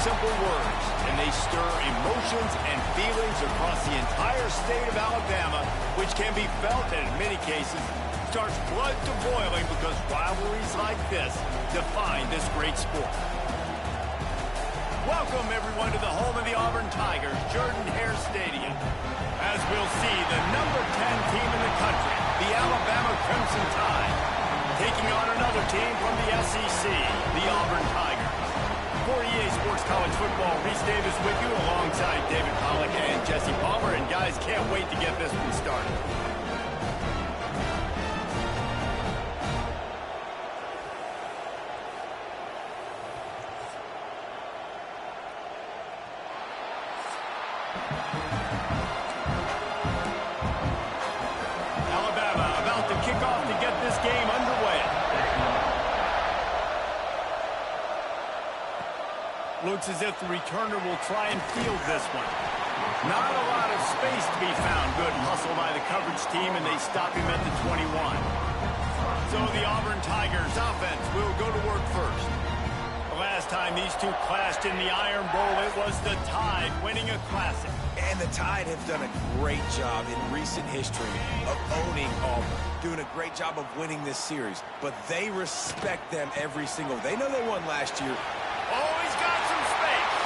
simple words, and they stir emotions and feelings across the entire state of Alabama, which can be felt and in many cases starts blood to boiling because rivalries like this define this great sport. Welcome, everyone, to the home of the Auburn Tigers, Jordan-Hare Stadium. As we'll see, the number 10 team in the country, the Alabama Crimson Tide, taking on another team from the SEC, the Auburn Tigers. For EA Sports College Football, Reese Davis with you alongside David Pollack and Jesse Palmer. And guys, can't wait to get this one started. Alabama about to kick off to get this game underway. Looks as if the returner will try and field this one. Not a lot of space to be found. Good hustle by the coverage team, and they stop him at the 21. So the Auburn Tigers offense will go to work first. The last time these two clashed in the Iron Bowl, it was the Tide winning a classic. And the Tide have done a great job in recent history of owning Auburn, doing a great job of winning this series. But they respect them every single. They know they won last year. Oh, he's got some space.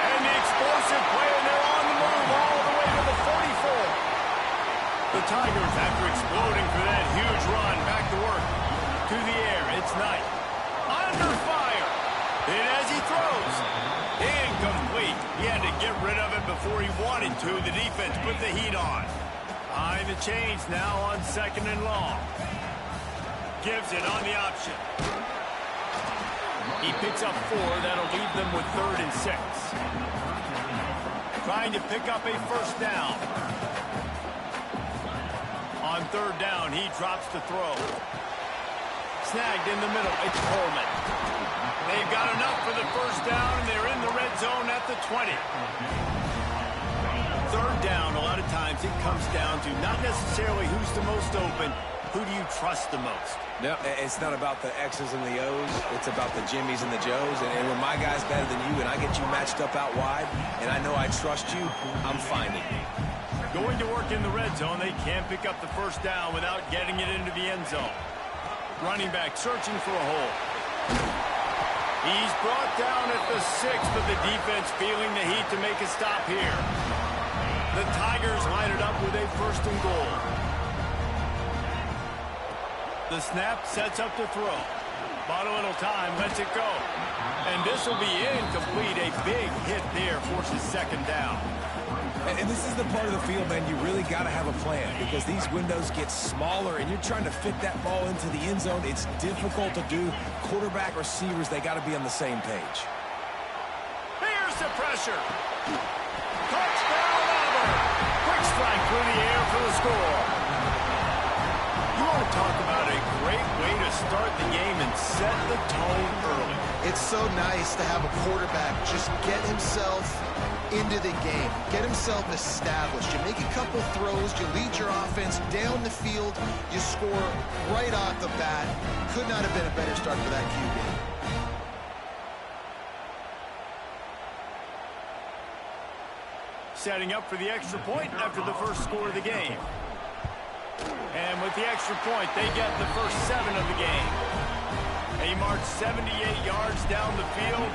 And the explosive play, and they're on the move all the way to the 44. The Tigers, after exploding for that huge run, back to work. To the air, it's Knight. Under fire. And as he throws, incomplete. He had to get rid of it before he wanted to. The defense put the heat on. Behind the chains now on 2nd and long. Gives it on the option. He picks up 4. That'll leave them with 3rd and 6. Trying to pick up a first down. On 3rd down, he drops to throw. Snagged in the middle. It's Coleman. They've got enough for the first down, and they're in the red zone at the 20. 3rd down, a lot of times it comes down to not necessarily who's the most open, who do you trust the most? No, it's not about the X's and the O's. It's about the Jimmies and the Joes. And when my guy's better than you and I get you matched up out wide, and I know I trust you, I'm finding you. Going to work in the red zone, they can't pick up the first down without getting it into the end zone. Running back searching for a hole. He's brought down at the 6, but the defense feeling the heat to make a stop here. The Tigers line it up with a 1st and goal. The snap sets up to throw. Bought a little time, lets it go. And this will be incomplete. A big hit there forces 2nd down. And this is the part of the field, man, you really got to have a plan because these windows get smaller and you're trying to fit that ball into the end zone. It's difficult to do. Quarterback, receivers, they got to be on the same page. Here's the pressure. Touchdown, Auburn. Quick strike through the air for the score. You want to talk about a great way to start the game and set the tone early. It's so nice to have a quarterback just get himself into the game, get himself established. You make a couple throws, you lead your offense down the field, you score right off the bat. Could not have been a better start for that QB. Setting up for the extra point after the first score of the game. And with the extra point, they get the first 7 of the game. They march 78 yards down the field,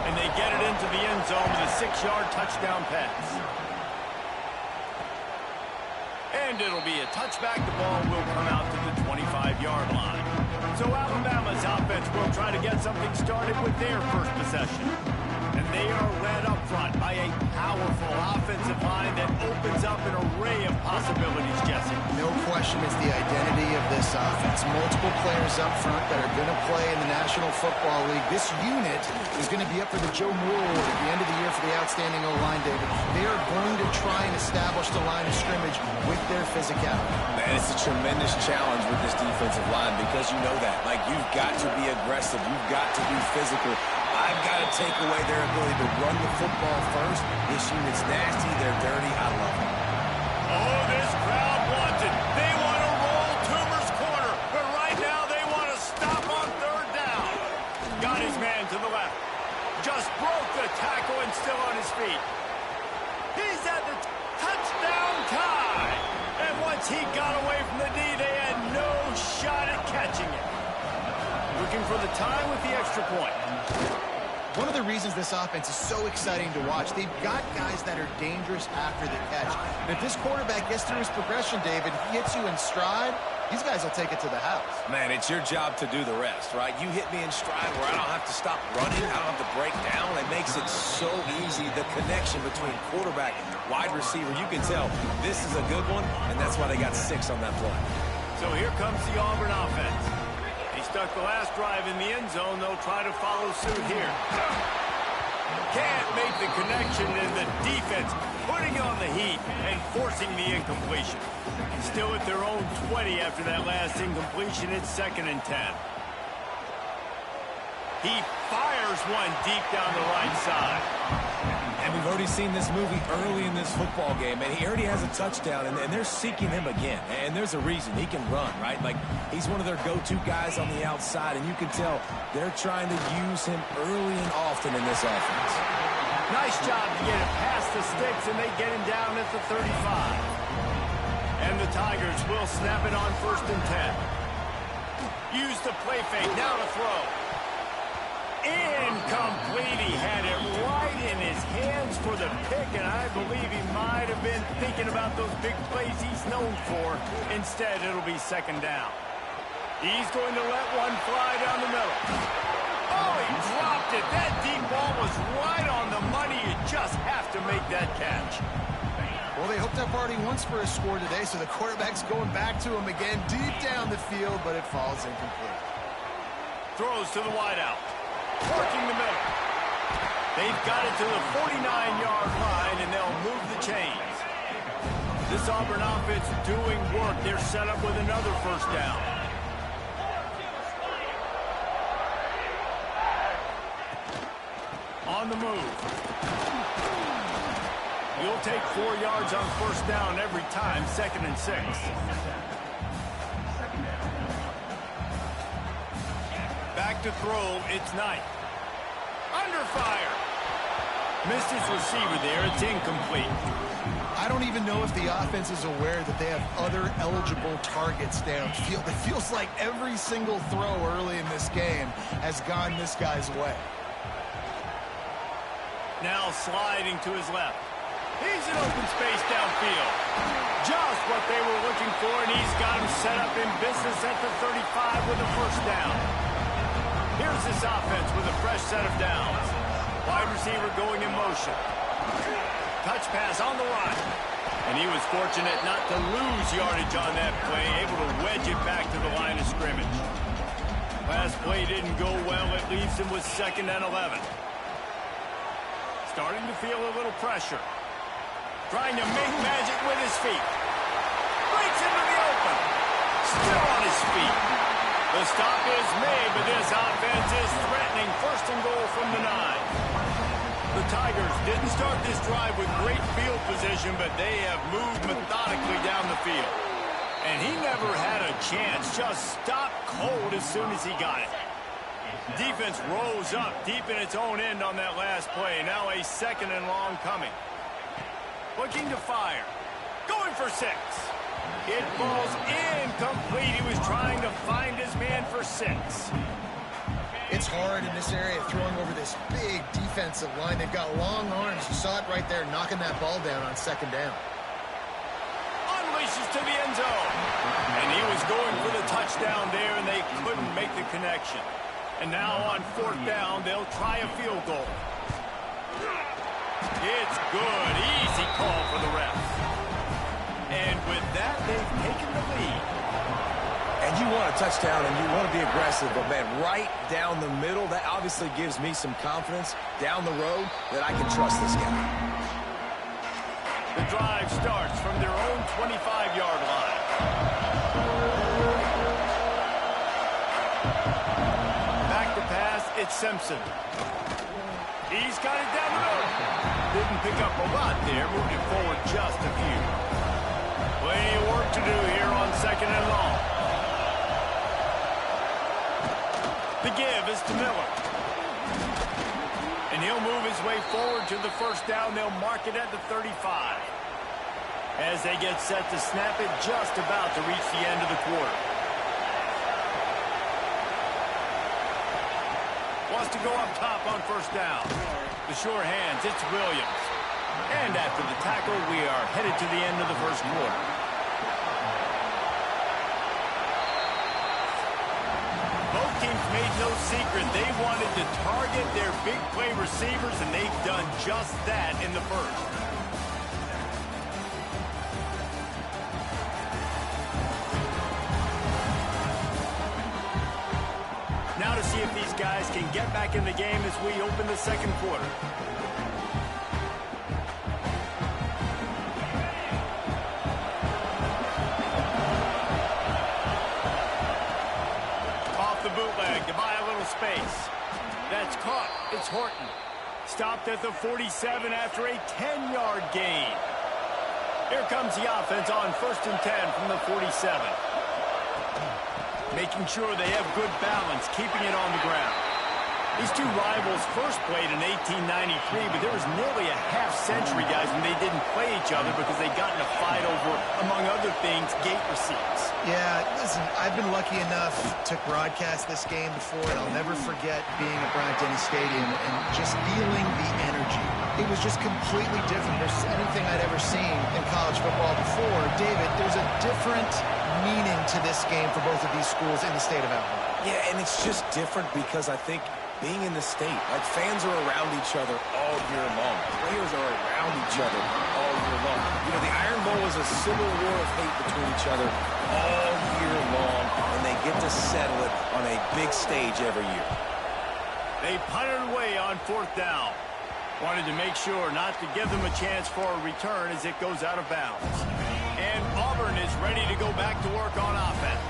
and they get it into the end zone with a 6-yard touchdown pass. And it'll be a touchback. The ball will come out to the 25-yard line. So Alabama's offense will try to get something started with their first possession. And they are led up front by a powerful offensive line that opens up an array of possibilities, Jesse. No question it's the identity of this offense. Multiple players up front that are going to play in the National Football League. This unit is going to be up for the Joe Moore Award at the end of the year for the outstanding O-line, David. They are going to try and establish the line of scrimmage with their physicality. Man, it's a tremendous challenge with this defensive line because you know that. Like, you've got to be aggressive. You've got to be physical. I've got to take away their ability to run the football first. This unit's nasty. They're dirty. I love it. Oh, this crowd wants it. They want to roll Toomer's corner, but right now they want to stop on 3rd down. Got his man to the left. his feet. He's at the touchdown tie. And once he got away from the D, they had no shot at catching it. Looking for the tie with the extra point. One of the reasons this offense is so exciting to watch, they've got guys that are dangerous after the catch. And if this quarterback gets through his progression, David, he hits you in stride, these guys will take it to the house. Man, it's your job to do the rest, right? You hit me in stride where I don't have to stop running, I don't have to break down. It makes it so easy, the connection between quarterback and wide receiver. You can tell this is a good one, and that's why they got 6 on that play. So here comes the Auburn offense. He stuck the last drive in the end zone. They'll try to follow suit here. Can't make the connection, and the defense putting on the heat and forcing the incompletion. Still at their own 20 after that last incompletion. It's 2nd and 10. He fires one deep down the right side. And we've already seen this movie early in this football game, and he already has a touchdown, and they're seeking him again. And there's a reason. He can run, right? Like, he's one of their go-to guys on the outside, and you can tell they're trying to use him early and often in this offense. Nice job to get it past the sticks, and they get him down at the 35. And the Tigers will snap it on 1st and 10. Use the play fake, now to throw. Incomplete. He had it right in his hands for the pick, and I believe he might have been thinking about those big plays he's known for. Instead, it'll be 2nd down. He's going to let one fly down the middle. Oh, he dropped it. That deep ball was right on the money. You just have to make that catch. Well, they hooked up already once for a score today, so the quarterback's going back to him again deep down the field, but it falls incomplete. Throws to the wideout. Working the middle. They've got it to the 49-yard line, and they'll move the chains. This Auburn offense doing work. They're set up with another 1st down. On the move. You'll take 4 yards on 1st down every time, 2nd and 6. Back to throw, it's Knight. Under fire. Missed his receiver there, it's incomplete. I don't even know if the offense is aware that they have other eligible targets downfield. It feels like every single throw early in this game has gone this guy's way. Now sliding to his left. He's in open space downfield. Just what they were looking for, and he's got him set up in business at the 35 with a 1st down. Here's this offense with a fresh set of downs. Wide receiver going in motion. Touch pass on the right. And he was fortunate not to lose yardage on that play, able to wedge it back to the line of scrimmage. Last play didn't go well. It leaves him with 2nd and 11. Starting to feel a little pressure. Trying to make magic with his feet. Breaks into the open. Still on his feet. The stop is made, but this offense is threatening. 1st and goal from the 9. The Tigers didn't start this drive with great field position, but they have moved methodically down the field. And he never had a chance. Just stopped cold as soon as he got it. Defense rose up deep in its own end on that last play. Now a 2nd and long coming. Looking to fire. Going for 6. It falls incomplete. He was trying to find his man for 6. It's hard in this area throwing over this big defensive line. They've got long arms. You saw it right there, knocking that ball down on 2nd down. Unleashes to the end zone. And he was going for the touchdown there, and they couldn't make the connection. And now on 4th down, they'll try a field goal. It's good. Easy call for the refs. And with that, they've taken the lead. And you want a touchdown, and you want to be aggressive, but, man, right down the middle, that obviously gives me some confidence down the road that I can trust this guy. The drive starts from their own 25-yard line. Back to pass, it's Simpson. He's got it down the middle. Didn't pick up a lot there, moving forward just a few. Plenty of work to do here on 2nd and long. The give is to Miller. And And he'll move his way forward to the first down. They'll mark it at the 35. As they get set to snap it, just about to reach the end of the quarter. Wants to go up top on first down. The sure hands, it's Williams. And after the tackle, we are headed to the end of the first quarter. Both teams made no secret. They wanted to target their big play receivers, and they've done just that in the first. Now to see if these guys can get back in the game as we open the second quarter. Off the bootleg to buy a little space. That's caught. It's Horton. Stopped at the 47 after a 10-yard gain. Here comes the offense on 1st and 10 from the 47. Making sure they have good balance, keeping it on the ground. These two rivals first played in 1893, but there was nearly a half-century, guys, when they didn't play each other because they got in a fight over, among other things, gate receipts. Yeah, listen, I've been lucky enough to broadcast this game before, and I'll never forget being at Bryant-Denny Stadium and just feeling the energy. It was just completely different versus anything I'd ever seen in college football before. David, there's a different meaning to this game for both of these schools in the state of Alabama. Yeah, and it's just different because I think being in the state, like fans are around each other all year long. Players are around each other all year long. You know, the Iron Bowl is a civil war of hate between each other all year long, and they get to settle it on a big stage every year. They punted away on 4th down. Wanted to make sure not to give them a chance for a return as it goes out of bounds. And Auburn is ready to go back to work on offense.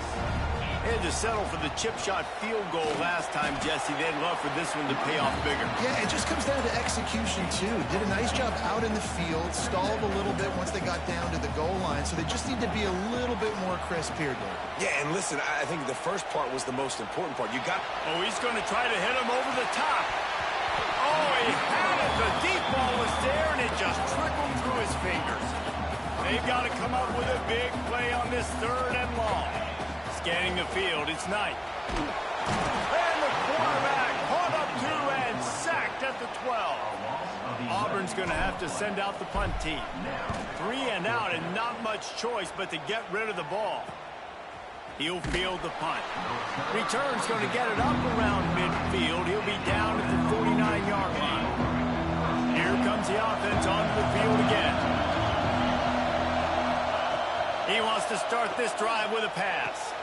They had to settle for the chip shot field goal last time, Jesse. They'd love for this one to pay off bigger. Yeah, it just comes down to execution, too. Did a nice job out in the field, stalled a little bit once they got down to the goal line, so they just need to be a little bit more crisp here, Dave. Yeah, and listen, I think the first part was the most important part. You got... Oh, he's going to try to hit him over the top. Oh, he had it. The deep ball was there, and it just trickled through his fingers. They've got to come up with a big play on this 3rd and long. Scanning the field, it's Knight. And the quarterback caught up 2 and sacked at the 12. Auburn's going to have to send out the punt team. 3 and out and not much choice but to get rid of the ball. He'll field the punt. Return's going to get it up around midfield. He'll be down at the 49-yard line. Here comes the offense onto the field again. He wants to start this drive with a pass.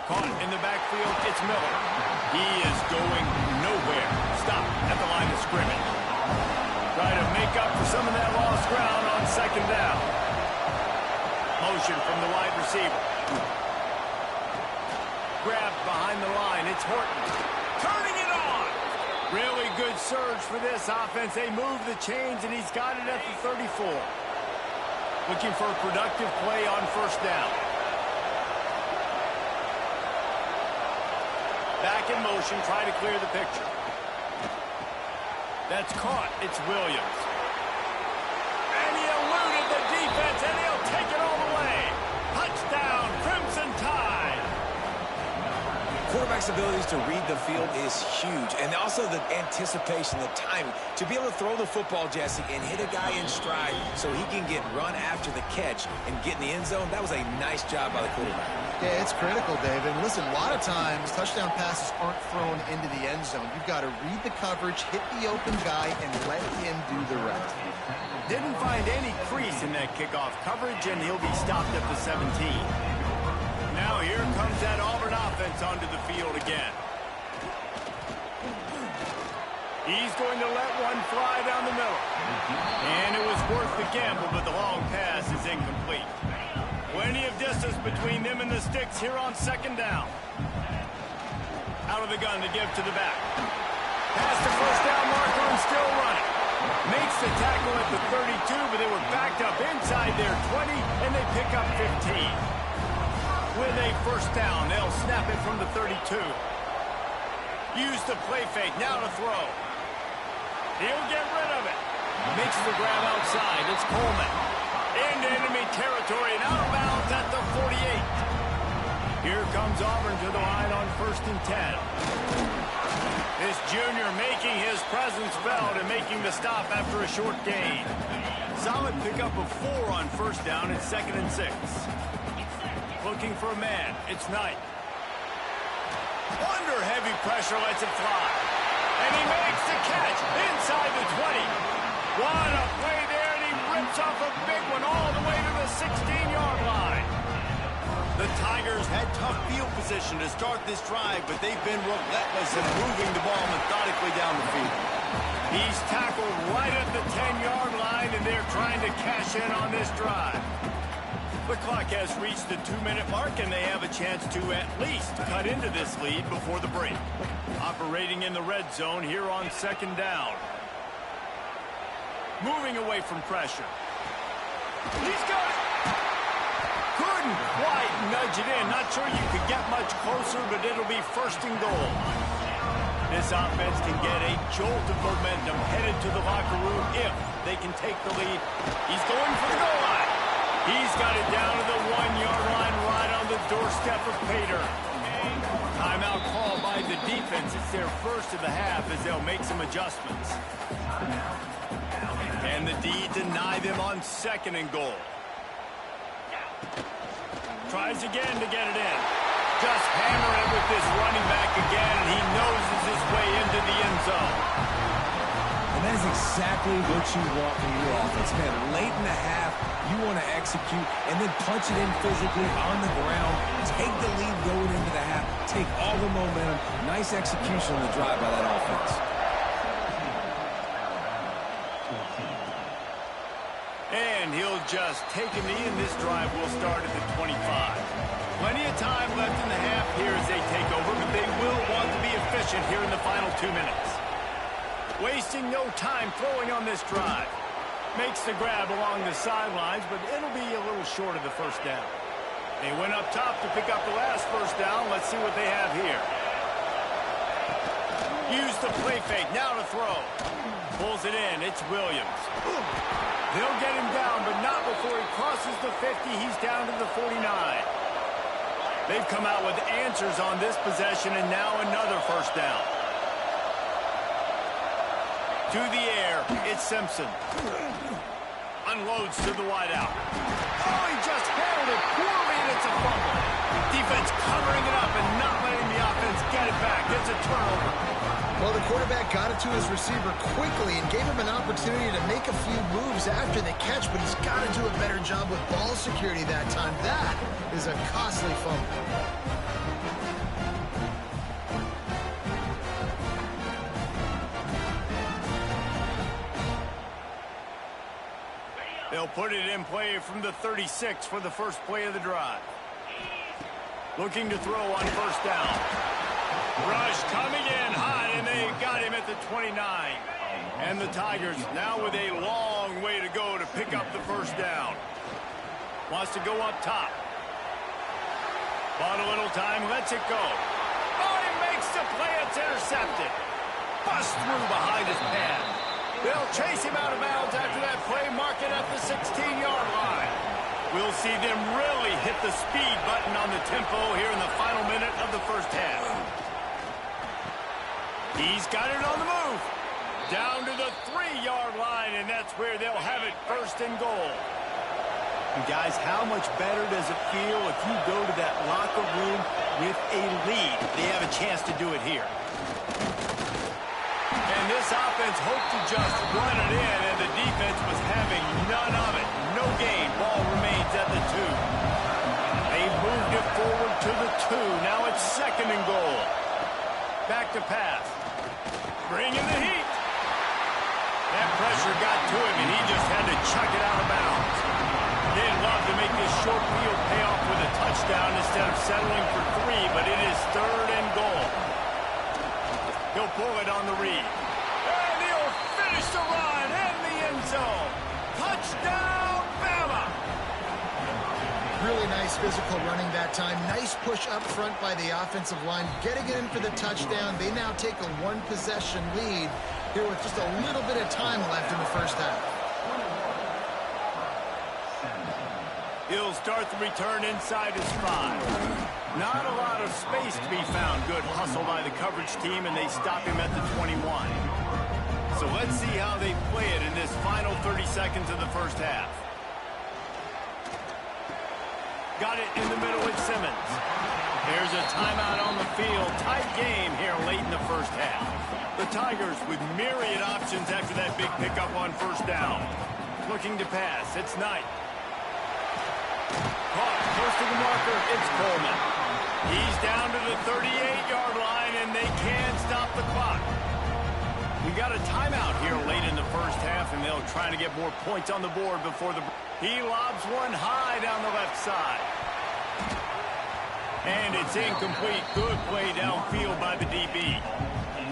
Caught in the backfield, it's Miller. He is going nowhere. Stop at the line of scrimmage. Try to make up for some of that lost ground on 2nd down. Motion from the wide receiver. Grabbed behind the line, it's Horton. Turning it on! Really good surge for this offense. They move the chains, and he's got it at the 34. Looking for a productive play on 1st down. Back in motion, try to clear the picture. That's caught. It's Williams. And he eluded the defense, and he'll take it all the way. Touchdown, Crimson Tide. Quarterback's abilities to read the field is huge, and also the anticipation, the timing. To be able to throw the football, Jesse, and hit a guy in stride so he can get run after the catch and get in the end zone, that was a nice job by the quarterback. Yeah, it's critical, David. Listen, a lot of times, touchdown passes aren't thrown into the end zone. You've got to read the coverage, hit the open guy, and let him do the rest. Didn't find any crease in that kickoff coverage, and he'll be stopped at the 17. Now here comes that Auburn offense onto the field again. He's going to let one fly down the middle. And it was worth the gamble, but the long pass is incomplete. Plenty of distance between them and the sticks here on 2nd down. Out of the gun to give to the back. Pass the first down marker and still running. Makes the tackle at the 32, but they were backed up inside their 20, and they pick up 15. With a 1st down, they'll snap it from the 32. Use the play fake, now to throw. He'll get rid of it. Makes the grab outside. It's Coleman. Into enemy territory and out of bounds at the 48. Here comes Auburn to the line on 1st and 10. This junior making his presence felt and making the stop after a short gain. Solid pickup of 4 on 1st down and 2nd and 6. Looking for a man. It's Knight. Under heavy pressure, lets it fly. And he makes the catch inside the 20. What a play there, and he rips off a big one all the way to the 16-yard line. The Tigers had tough field position to start this drive, but they've been relentless in moving the ball methodically down the field. He's tackled right at the 10-yard line, and they're trying to cash in on this drive. The clock has reached the 2-minute mark, and they have a chance to at least cut into this lead before the break. Operating in the red zone here on 2nd down. Moving away from pressure. He's got it. Couldn't quite nudge it in. Not sure you could get much closer, but it'll be 1st and goal. This offense can get a jolt of momentum headed to the locker room if they can take the lead. He's going for the goal line. He's got it down to the 1-yard line right on the doorstep of Pater. Timeout call by the defense. It's their first of the half as they'll make some adjustments. And the D deny them on 2nd and goal. Tries again to get it in. Just hammer it with this running back again, and he noses his way into the end zone. And that is exactly what you want from your offense, man. Late in the half, you want to execute and then punch it in physically on the ground. Take the lead going into the half. Take all the momentum. Nice execution on the drive by that offense. And he'll just take a knee, and this drive will start at the 25. Plenty of time left in the half here as they take over, but they will want to be efficient here in the final 2 minutes. Wasting no time throwing on this drive. Makes the grab along the sidelines, but it'll be a little short of the 1st down. They went up top to pick up the last 1st down. Let's see what they have here. Use the play fake, now to throw. Pulls it in, it's Williams. They'll get him down, but not before he crosses the 50. He's down to the 49. They've come out with answers on this possession, and now another 1st down. To the air, it's Simpson. Unloads to the wideout. Oh, he just handled it poorly, and it's a fumble. Defense covering it up and not letting the offense get it back. It's a turnover. Well, the quarterback got it to his receiver quickly and gave him an opportunity to make a few moves after the catch, but he's got to do a better job with ball security that time. That is a costly fumble. They'll put it in play from the 36 for the first play of the drive. Looking to throw on 1st down. Rush coming in hot, and they got him at the 29. And the Tigers now with a long way to go to pick up the 1st down. Wants to go up top. Bought a little time, lets it go. Oh, he makes the play, it's intercepted. Bust through behind his pad. They'll chase him out of bounds after that play, mark it at the 16-yard line. We'll see them really hit the speed button on the tempo here in the final minute of the 1st half. He's got it on the move. Down to the 3-yard line, and that's where they'll have it 1st and goal. And guys, how much better does it feel if you go to that locker room with a lead? They have a chance to do it here. And this offense hoped to just run it in, and the defense was having none of it. No gain. Ball remains at the 2. They moved it forward to the 2. Now it's 2nd and goal. Back to pass. Bring in the heat. That pressure got to him, and he just had to chuck it out of bounds. They'd love to make this short field pay off with a touchdown instead of settling for 3, but it is 3rd and goal. He'll pull it on the read. And he'll finish the run in the end zone. Touchdown, Bama! Really nice physical running that time. Nice push up front by the offensive line. Getting it in for the touchdown. They now take a 1-possession lead. here with just a little bit of time left in the first half. He'll start the return inside his 5. Not a lot of space to be found. Good hustle by the coverage team, and they stop him at the 21. So let's see how they play it in this final 30 seconds of the first half. Got it in the middle with Simmons. There's a timeout on the field. Tight game here late in the first half. The Tigers with myriad options after that big pickup on first down. Looking to pass. It's Knight. Caught. Close to the marker. It's Coleman. He's down to the 38-yard line, and they can't stop the clock. We got a timeout here late in the first half, and they'll try to get more points on the board before the... He lobs one high down the left side. And it's incomplete. Good play downfield by the DB.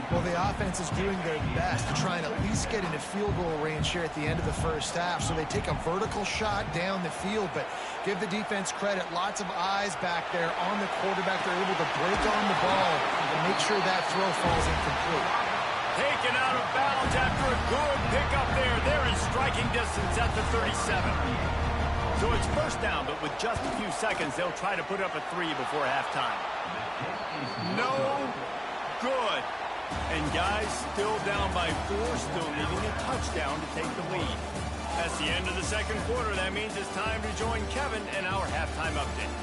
Well, the offense is doing their best to try and at least get into field goal range here at the end of the first half. So they take a vertical shot down the field, but give the defense credit. Lots of eyes back there on the quarterback. They're able to break on the ball and make sure that throw falls incomplete. Taken out of bounds after a good pickup there. They're in striking distance at the 37. So it's first down, but with just a few seconds, they'll try to put up a 3 before halftime. No good. And guys still down by 4, still needing a touchdown to take the lead. That's the end of the second quarter. That means it's time to join Kevin and our halftime update.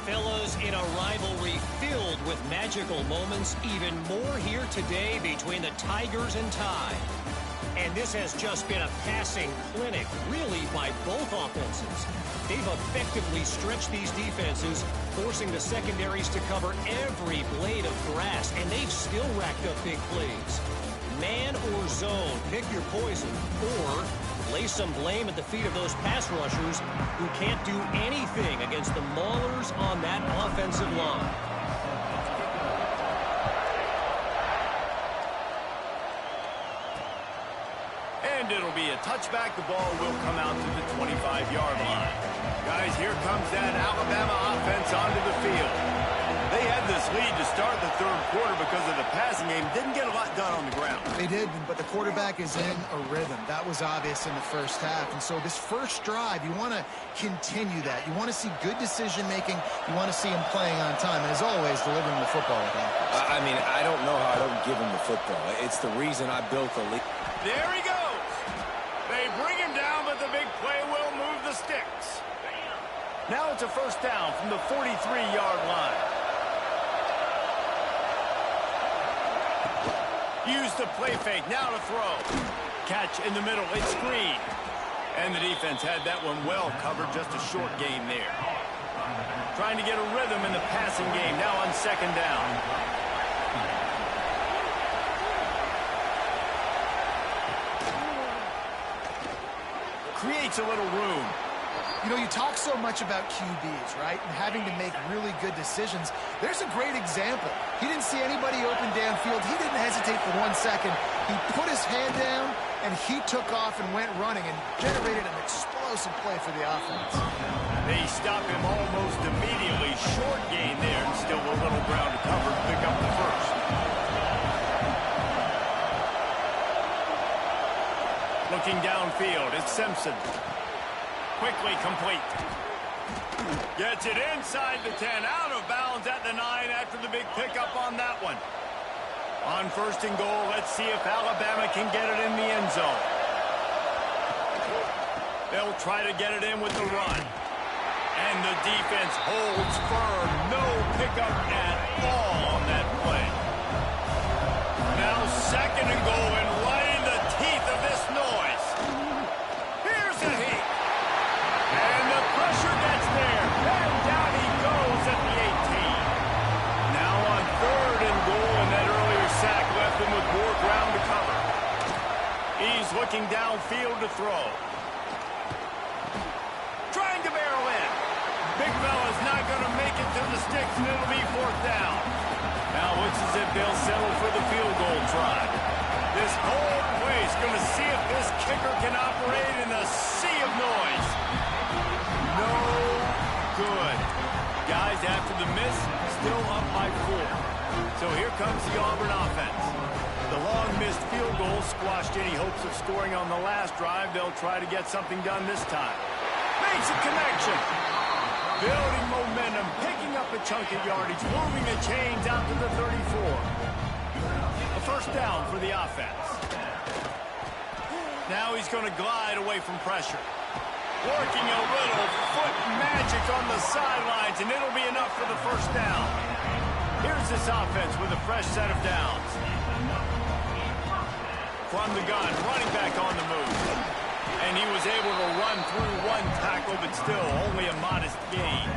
Fellas, in a rivalry filled with magical moments, even more here today between the Tigers and Tide. And this has just been a passing clinic, really, by both offenses. They've effectively stretched these defenses, forcing the secondaries to cover every blade of grass, and they've still racked up big plays. Man or zone, pick your poison, or lay some blame at the feet of those pass rushers who can't do anything against the maulers on that offensive line. And it'll be a touchback. The ball will come out to the 25-yard line. Guys, here comes that Alabama offense onto the field. They had this lead to start the third quarter because of the passing game. Didn't get a lot done on the ground. They did, but the quarterback is in a rhythm. That was obvious in the first half. And so this first drive, you want to continue that. You want to see good decision-making. You want to see him playing on time. And as always, delivering the football with offense. I mean, I don't know how I don't give him the football. It's the reason I built the league. There he goes. They bring him down, but the big play will move the sticks. Now it's a first down from the 43-yard line. Use the play fake, now to throw. Catch in the middle, it's screen. And the defense had that one well covered, just a short gain there. Trying to get a rhythm in the passing game, now on second down. Creates a little room. You know, you talk so much about QBs, right, and having to make really good decisions. There's a great example. He didn't see anybody open downfield. He didn't hesitate for 1 second. He put his head down, and he took off and went running and generated an explosive play for the offense. They stop him almost immediately. Short gain there, and still a little ground to cover to pick up the first. Looking downfield, it's Simpson. Quickly complete. Gets it inside the 10, out of bounds at the 9 after the big pickup on that one. On first and goal, let's see if Alabama can get it in the end zone. They'll try to get it in with the run. And the defense holds firm. No pickup at all on that play. Now second and goal, and right in the teeth of this noise. Here's a heat. And the pressure gets there. And down he goes at the 18. Now on third and goal, and that earlier sack left him with more ground to cover. He's looking downfield to throw. Trying to barrel in. Big fella's not going to make it to the sticks, and it'll be fourth down. Now looks as if they'll settle for the field goal try. This whole place going to see if this kicker can operate in a sea of noise. No good. Guys, after the miss, still up by 4. So here comes the Auburn offense. The long missed field goal squashed any hopes of scoring on the last drive. They'll try to get something done this time. Makes a connection. Building momentum, picking up a chunk of yardage, moving the chains out to the 34. A first down for the offense. Now he's going to glide away from pressure. Working a little foot magic on the sidelines, and it'll be enough for the first down. Here's this offense with a fresh set of downs. From the gun, running back on the move. And he was able to run through one tackle, but still only a modest gain.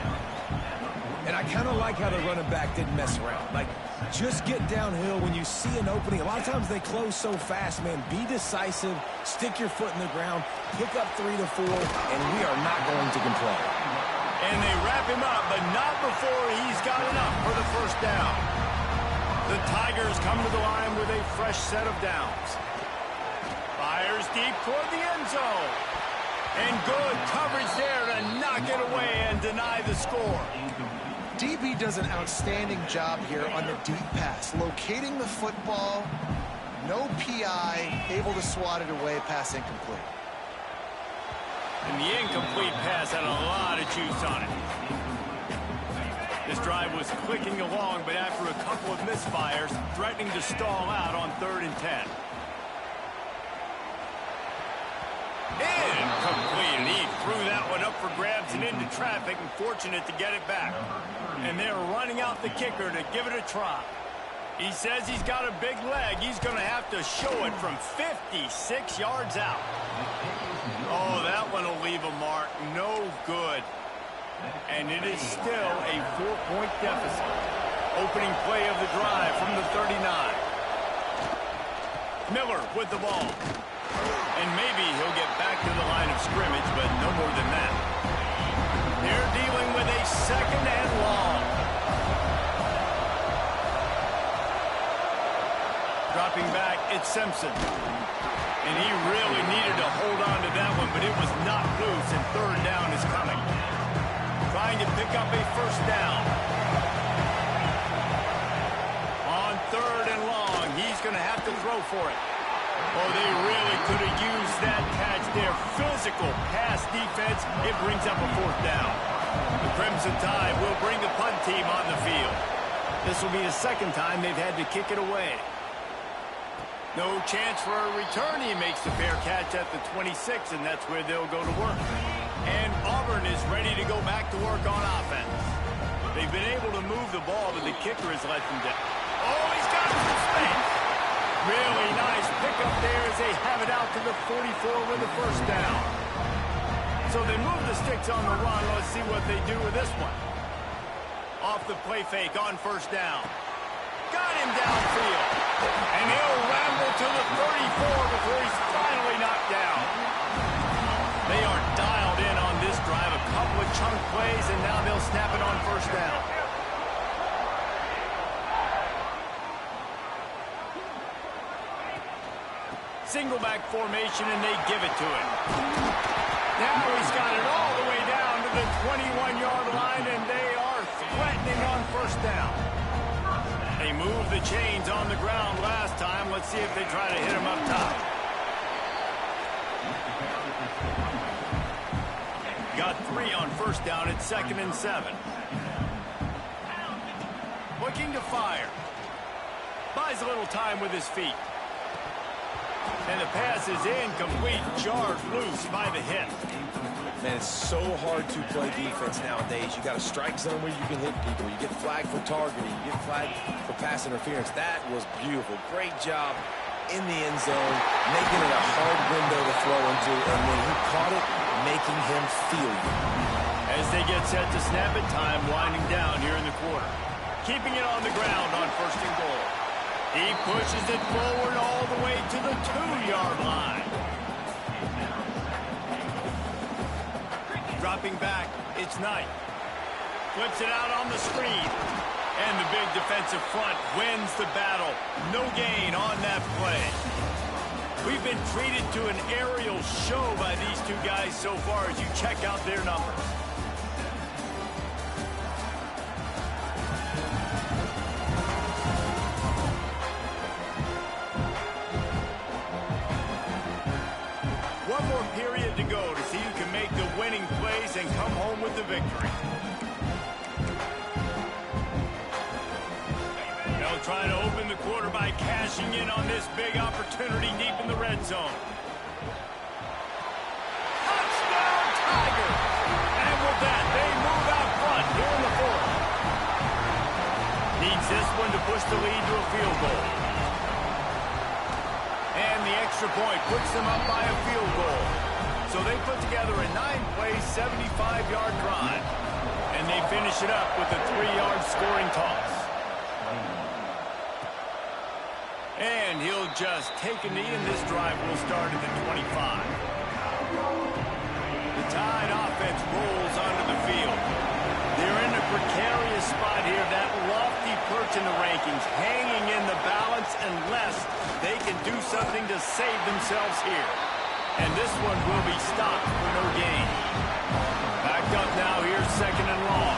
And I kind of like how the running back didn't mess around. Like, just get downhill when you see an opening. A lot of times they close so fast, man. Be decisive, stick your foot in the ground, pick up 3 to 4, and we are not going to complain. And they wrap him up, but not before he's got enough for the first down. The Tigers come to the line with a fresh set of downs. Fires deep toward the end zone. And good coverage there to knock it away and deny the score. DB does an outstanding job here on the deep pass. Locating the football, no PI, able to swat it away, pass incomplete. And the incomplete pass had a lot of juice on it. This drive was clicking along, but after a couple of misfires, threatening to stall out on 3rd and 10. Incomplete, and he threw that one up for grabs and into traffic, and fortunate to get it back. And they're running out the kicker to give it a try. He says he's got a big leg. He's going to have to show it from 56 yards out. Oh, that one will leave a mark. No good. And it is still a 4-point deficit. Opening play of the drive from the 39. Miller with the ball. And maybe he'll get back to the line of scrimmage, but no more than that. They're dealing with a 2nd and long. Dropping back, it's Simpson. And he really needed to hold on to that one, but it was not loose, and 3rd down is coming. Trying to pick up a first down. On 3rd and long, he's going to have to throw for it. Oh, they really could have used that catch there. Physical pass defense. It brings up a 4th down. The Crimson Tide will bring the punt team on the field. This will be the 2nd time they've had to kick it away. No chance for a return. He makes the fair catch at the 26, and that's where they'll go to work. And Auburn is ready to go back to work on offense. They've been able to move the ball, but the kicker has let them down. Oh, he's got some space. Really nice pickup there as they have it out to the 44 with the first down. So they move the sticks on the run. Let's see what they do with this one. Off the play fake on first down. Got him downfield. And he'll ramble to the 34 before he's finally knocked down. They are dialed in on this drive. A couple of chunk plays, and now they'll snap it on first down. Single back formation, and they give it to him. Now he's got it all the way down to the 21-yard line, and they are threatening on first down. They moved the chains on the ground last time. Let's see if they try to hit him up top. Got 3 on first down at 2nd and 7. Looking to fire. Buys a little time with his feet. And the pass is incomplete, jarred loose by the hip. Man, it's so hard to play defense nowadays. You got a strike zone where you can hit people. You get flagged for targeting. You get flagged for pass interference. That was beautiful. Great job in the end zone, making it a hard window to throw into. And when he caught it, making him feel you. As they get set to snap it, time winding down here in the quarter. Keeping it on the ground on 1st and goal. He pushes it forward all the way to the 2-yard line. Dropping back, it's Knight. Flips it out on the screen. And the big defensive front wins the battle. No gain on that play. We've been treated to an aerial show by these two guys so far as you check out their numbers. the victory. They'll try to open the quarter by cashing in on this big opportunity deep in the red zone. Touchdown, Tigers! And with that, they move out front here in the fourth. Needs this one to push the lead to a field goal. And the extra point puts them up by a field goal. So they put together a 9-play, 75-yard drive. And they finish it up with a 3-yard scoring toss. And he'll just take a knee, and this drive will start at the 25. The Tide offense rolls onto the field. They're in a precarious spot here, that lofty perch in the rankings, hanging in the balance unless they can do something to save themselves here. And this one will be stopped for no gain. Backed up now, here's second and long.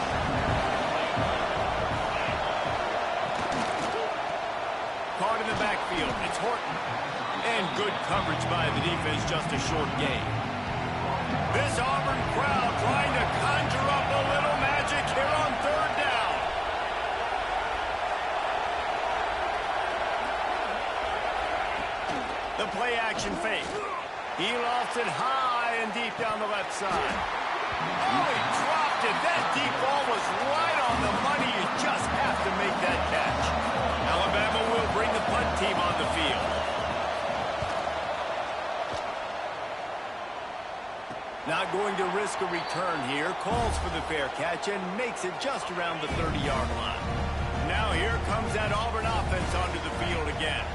Caught in the backfield, it's Horton. And good coverage by the defense, just a short gain. This Auburn crowd trying to conjure up a little magic here on third down. The play action fake. He lofts it high and deep down the left side. Oh, he dropped it. That deep ball was right on the money. You just have to make that catch. Alabama will bring the punt team on the field. Not going to risk a return here. Calls for the fair catch and makes it just around the 30-yard line. Now here comes that Auburn offense onto the field again.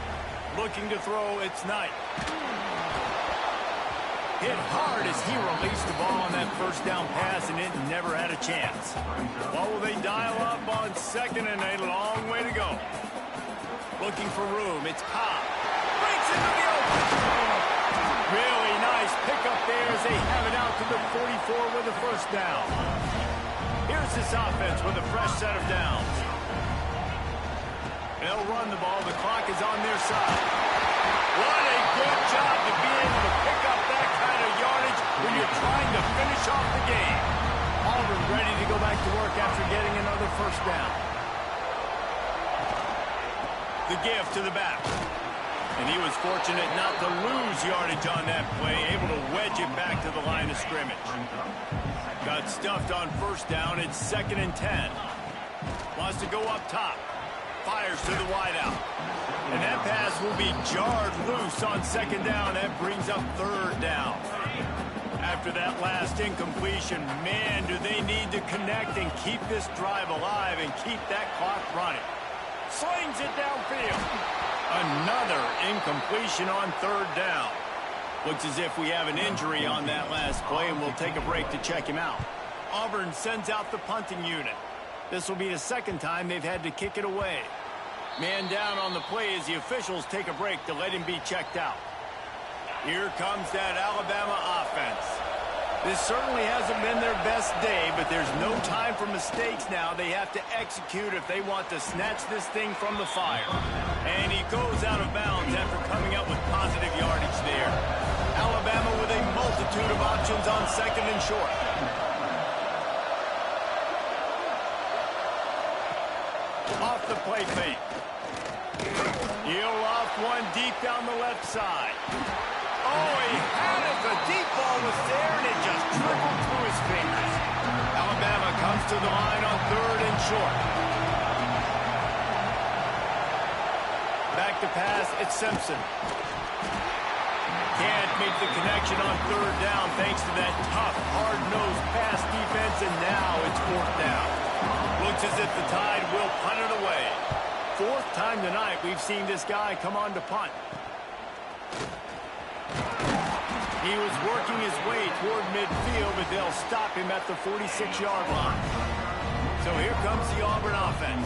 Looking to throw, it's Knight. Hit hard as he released the ball on that first down pass, and it never had a chance. What will they dial up on second and a long way to go? Looking for room, it's Cobb. Breaks into the open. Really nice pickup there as they have it out to the 44 with a first down. Here's this offense with a fresh set of downs. They'll run the ball. The clock is on their side. What a good job to be able to pick up that kind of yardage when you're trying to finish off the game. Auburn ready to go back to work after getting another first down. The give to the back. And he was fortunate not to lose yardage on that play, able to wedge it back to the line of scrimmage. Got stuffed on first down. It's 2nd and 10. Wants to go up top. Fires to the wideout. And that pass will be jarred loose on second down. That brings up third down. After that last incompletion, man, do they need to connect and keep this drive alive and keep that clock running. Slings it downfield. Another incompletion on third down. Looks as if we have an injury on that last play, and we'll take a break to check him out. Auburn sends out the punting unit. This will be the second time they've had to kick it away. Man down on the play as the officials take a break to let him be checked out. Here comes that Alabama offense. This certainly hasn't been their best day, but there's no time for mistakes now. They have to execute if they want to snatch this thing from the fire. And he goes out of bounds after coming up with positive yardage there. Alabama with a multitude of options on second and short. Off the play fake. He'll loft one deep down the left side. Oh, he had it. The deep ball was there, and it just trickled through his fingers. Alabama comes to the line on third and short. Back to pass, it's Simpson. Can't make the connection on third down thanks to that tough, hard-nosed pass defense, and now it's fourth down. Looks as if the Tide will punt it away. Fourth time tonight we've seen this guy come on to punt. He was working his way toward midfield, but they'll stop him at the 46-yard line. So here comes the Auburn offense.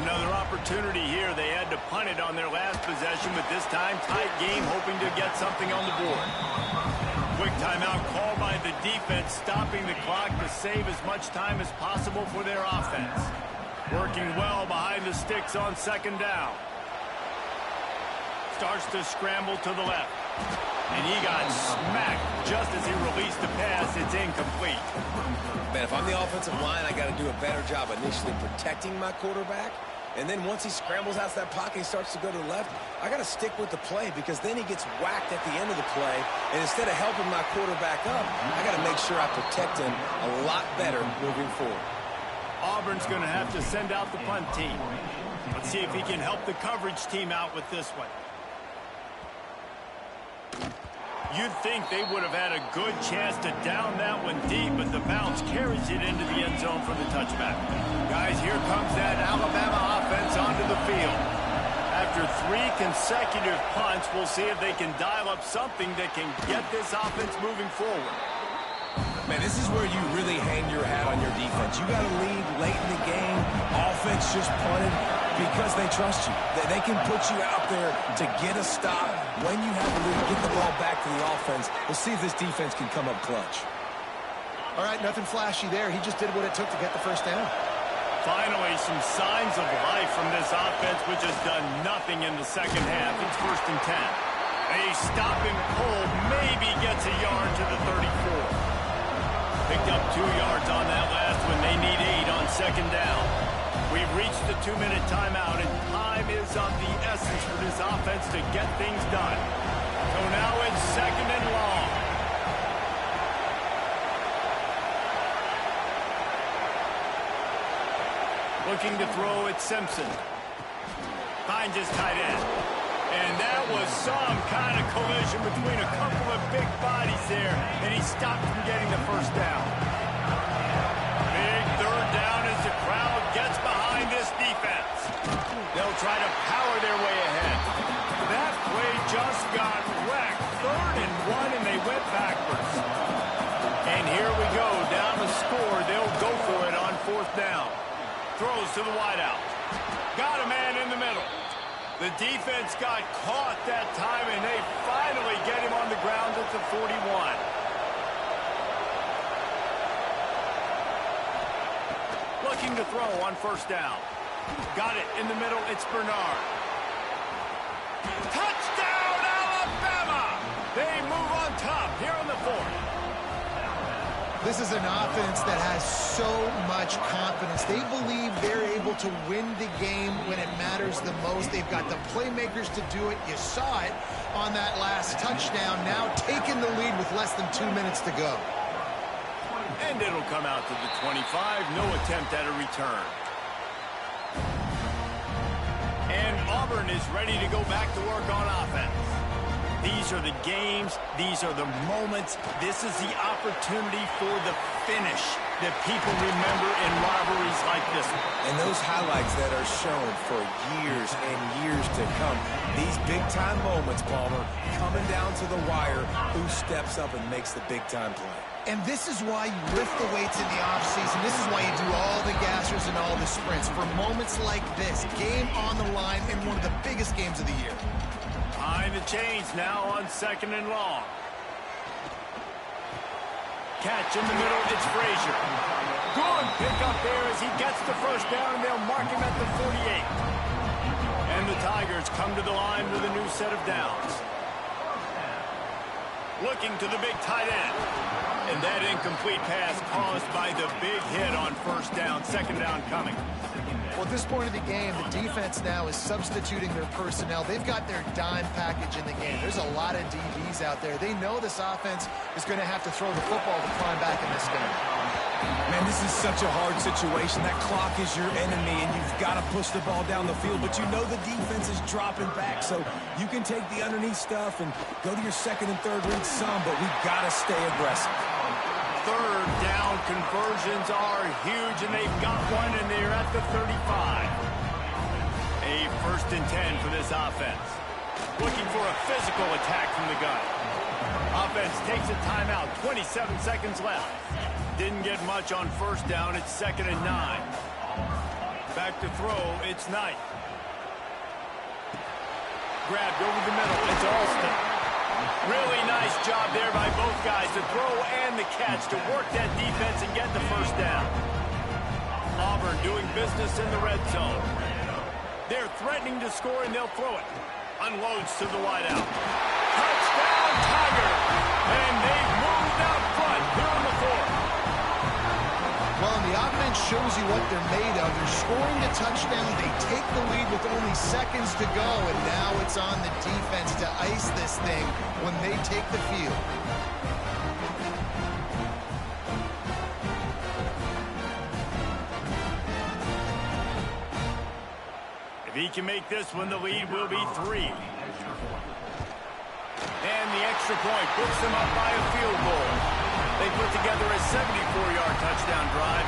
Another opportunity here. They had to punt it on their last possession, but this time tight game, hoping to get something on the board. Quick timeout called by the defense, stopping the clock to save as much time as possible for their offense. Working well behind the sticks on second down. Starts to scramble to the left. And he got smacked just as he released the pass. It's incomplete. Man, if I'm the offensive line, I got to do a better job initially protecting my quarterback. And then once he scrambles out of that pocket, he starts to go to the left, I got to stick with the play because then he gets whacked at the end of the play. And instead of helping my quarterback up, I got to make sure I protect him a lot better moving forward. Auburn's going to have to send out the punt team. Let's see if he can help the coverage team out with this one. You'd think they would have had a good chance to down that one deep, but the bounce carries it into the end zone for the touchback. Guys, here comes that Alabama offense onto the field. After 3 consecutive punts, we'll see if they can dial up something that can get this offense moving forward. Man, this is where you really hang your hat on your defense. You got to lead late in the game. Offense just punted because they trust you. They can put you out there to get a stop. When you have the lead, get the ball back to the offense. We'll see if this defense can come up clutch. All right, nothing flashy there. He just did what it took to get the first down. Finally, some signs of life from this offense, which has done nothing in the second half. It's 1st and 10. A stop and pull maybe gets a yard to the 34. Picked up 2 yards on that last one. They need 8 on 2nd down. We've reached the 2-minute timeout, and time is of the essence for this offense to get things done. So now it's 2nd and long. Looking to throw at Simpson. Finds his tight end. And that was some kind of collision between a couple of big bodies there, and he stopped from getting the first down. Big 3rd down as the crowd gets behind this defense. They'll try to power their way ahead. That play just got wrecked. 3rd and 1, and they went backwards. And here we go, down the score. They'll go for it on 4th down. Throws to the wideout. Got a man in the middle. The defense got caught that time, and they finally get him on the ground at the 41. Looking to throw on 1st down. Got it in the middle. It's Bernard. Touchdown, Alabama! They move on top here in the 4th. This is an offense that has so much confidence. They believe they're able to win the game when it matters the most. They've got the playmakers to do it. You saw it on that last touchdown. Now taking the lead with less than 2 minutes to go. And it'll come out to the 25. No attempt at a return. And Auburn is ready to go back to work on offense. These are the games. These are the moments. This is the opportunity for the finish that people remember in rivalries like this one. And those highlights that are shown for years and years to come. These big-time moments, Palmer, coming down to the wire. Who steps up and makes the big-time play? And this is why you lift the weights in the offseason. This is why you do all the gassers and all the sprints. For moments like this, game on the line in one of the biggest games of the year. Behind the chains now on 2nd and long. Catch in the middle, it's Frazier. Good pick up there as he gets the 1st down, and they'll mark him at the 48. And the Tigers come to the line with a new set of downs. Looking to the big tight end. And that incomplete pass caused by the big hit on 1st down, 2nd down coming. Well, at this point of the game, the defense now is substituting their personnel. They've got their dime package in the game. There's a lot of DBs out there. They know this offense is going to have to throw the football to climb back in this game. Man, this is such a hard situation. That clock is your enemy, and you've got to push the ball down the field. But you know the defense is dropping back, so you can take the underneath stuff and go to your 2nd and 3rd read some, but we've got to stay aggressive. 3rd down conversions are huge, and they've got one, and they're at the 35. A 1st and 10 for this offense. Looking for a physical attack from the gun. Offense takes a timeout, 27 seconds left. Didn't get much on 1st down. It's 2nd and 9. Back to throw, it's Knight. Grabbed over the middle, it's Alston. Really nice job there by both guys, the throw and the catch to work that defense and get the 1st down. Auburn doing business in the red zone. They're threatening to score, and they'll throw it. Unloads to the wideout. Touchdown, Tiger. And they've moved out front here in the fourth. Well, and the offense shows you what they're made of. They're scoring a touchdown. They take the lead with only seconds to go, and now it's on the defense to ice this thing when they take the field. If he can make this one, the lead will be 3. And the extra point puts them up by a field goal. They put together a 74-yard touchdown drive.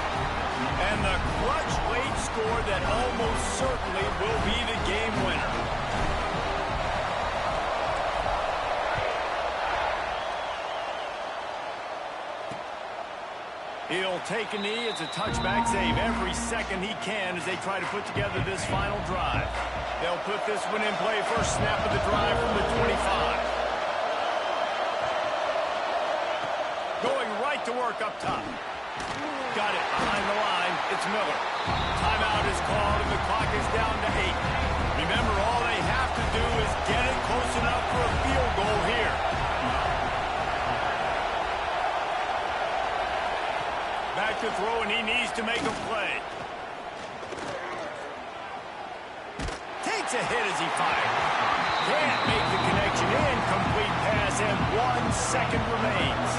And the clutch late score that almost certainly will be the game winner. He'll take a knee. It's a touchback save every second he can as they try to put together this final drive. They'll put this one in play first snap of the drive from the 25. Going right to work up top. Got it behind the line. It's Miller. Timeout is called and the clock is down to 8. Remember, all they have to do is get it close enough for a field goal here. Back to throw, and he needs to make a play. Takes a hit as he fires. Can't make the connection. Incomplete pass, and 1 second remains.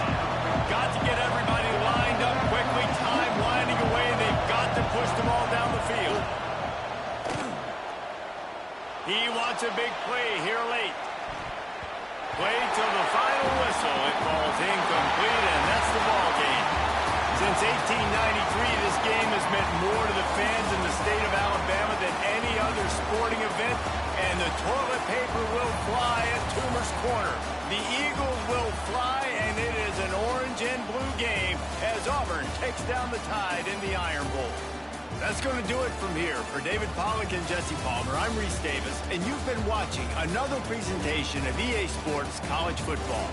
Got to get everybody lined up quickly. Time winding away. They've got to push them all down the field. He wants a big play here late. Play till the final whistle. It falls incomplete, and that's the ball game. Since 1893, this game has meant more to the fans in the state of Alabama than any other sporting event, and the toilet paper will fly at Toomer's Corner. The Eagles will fly, and it is an orange and blue game as Auburn takes down the Tide in the Iron Bowl. That's going to do it from here. For David Pollack and Jesse Palmer, I'm Reese Davis, and you've been watching another presentation of EA Sports College Football.